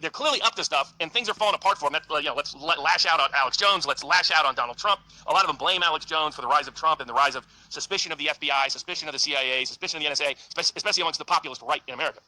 they're clearly up to stuff, and things are falling apart for them. Let's lash out on Alex Jones. Let's lash out on Donald Trump. A lot of them blame Alex Jones for the rise of Trump and the rise of suspicion of the FBI, suspicion of the CIA, suspicion of the NSA, especially amongst the populist right in America.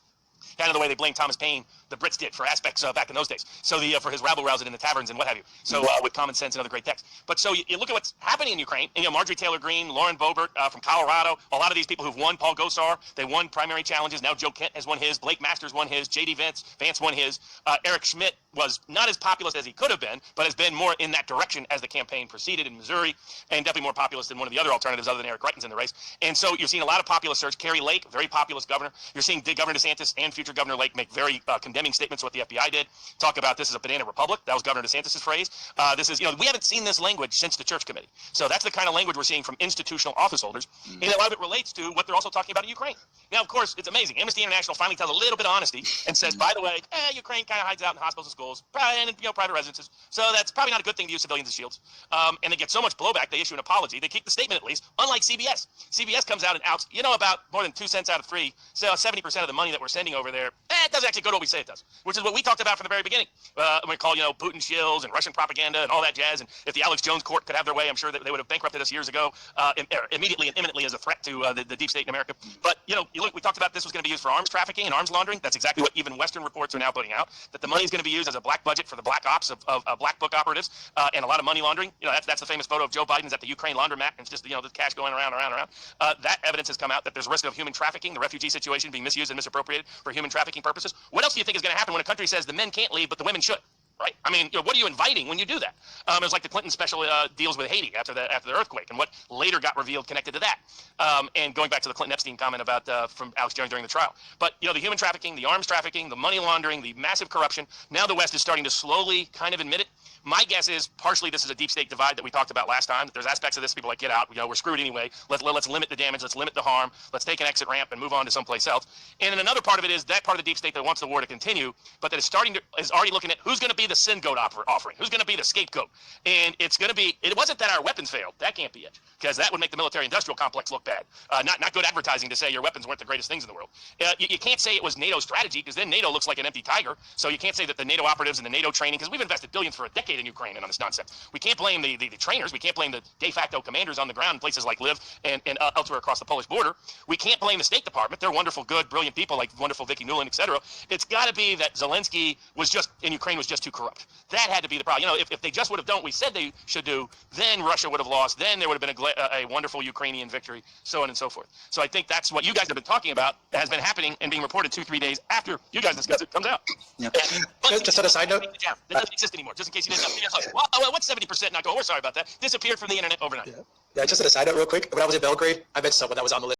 Kind of the way they blame Thomas Paine, the Brits did, for aspects back in those days. So for his rabble-rousing in the taverns and what have you. So with Common Sense and other great texts. But so you look at what's happening in Ukraine, and Marjorie Taylor Greene, Lauren Boebert from Colorado, a lot of these people who've won, Paul Gosar, they won primary challenges. Now Joe Kent has won his, Blake Masters won his, J.D. Vance won his. Eric Schmidt was not as populist as he could have been, but has been more in that direction as the campaign proceeded in Missouri, and definitely more populist than one of the other alternatives other than Eric Greitens in the race. And so you're seeing a lot of populist surge. Carrie Lake, very populist governor. You're seeing Governor DeSantis and future Governor Lake make very condemning statements what the FBI did. Talk about this as a banana republic. That was Governor DeSantis' phrase. This is, we haven't seen this language since the Church Committee. So that's the kind of language we're seeing from institutional office holders. And a lot of it relates to what they're also talking about in Ukraine. Now, of course, it's amazing. Amnesty International finally tells a little bit of honesty and says, by the way, Ukraine kind of hides out in hospitals and schools, and private residences. So that's probably not a good thing to use civilians as shields. And they get so much blowback, they issue an apology. They keep the statement at least, unlike CBS. CBS comes out and outs, about more than 2 cents out of 3. So 70% of the money that we're sending over there, it doesn't actually go to what we say it does, which is what we talked about from the very beginning. We call, Putin shills and Russian propaganda and all that jazz. And if the Alex Jones court could have their way, I'm sure that they would have bankrupted us years ago, immediately and imminently as a threat to the deep state in America. But, we talked about this was going to be used for arms trafficking and arms laundering. That's exactly what even Western reports are now putting out, that the money is going to be used as a black budget for the black ops of black book operatives and a lot of money laundering. That's the famous photo of Joe Biden's at the Ukraine laundromat, and it's just, the cash going around. That evidence has come out that there's risk of human trafficking, the refugee situation being misused and misappropriated for human trafficking purposes. What else do you think is going to happen when a country says the men can't leave but the women should? Right? I mean, what are you inviting when you do that? It was like the Clinton special deals with Haiti after the earthquake, and what later got revealed connected to that. And going back to the Clinton Epstein comment about from Alex Jones during the trial. But the human trafficking, the arms trafficking, the money laundering, the massive corruption. Now the West is starting to slowly kind of admit it. My guess is partially this is a deep state divide that we talked about last time. That there's aspects of this people like get out. We're screwed anyway. Let's limit the damage. Let's limit the harm. Let's take an exit ramp and move on to someplace else. And then another part of it is that part of the deep state that wants the war to continue, but that is already looking at who's going to be the sin goat offering, who's going to be the scapegoat. And it's going to be, it wasn't that our weapons failed. That can't be it, because that would make the military-industrial complex look bad. Not good advertising to say your weapons weren't the greatest things in the world. You can't say it was NATO's strategy, because then NATO looks like an empty tiger. So you can't say that the NATO operatives and the NATO training, because we've invested billions for a decade in Ukraine and on this nonsense. We can't blame the trainers. We can't blame the de facto commanders on the ground in places like Lviv and elsewhere across the Polish border. We can't blame the State Department. They're wonderful, good, brilliant people like wonderful Vicky Nuland, etc. It's got to be that Zelensky in Ukraine was just too corrupt. That had to be the problem. If they just would have done what we said they should do, then Russia would have lost. Then there would have been a wonderful Ukrainian victory, so on and so forth. So I think that's what you guys have been talking about, that has been happening and being reported 2-3 days after you guys discuss it comes out. Yeah. Just on a side note, that doesn't exist anymore. Just in case you didn't know. Well, what's 70% not go? We're sorry about that. Disappeared from the internet overnight. yeah, just on a side note, real quick. When I was in Belgrade, I met someone that was on the list.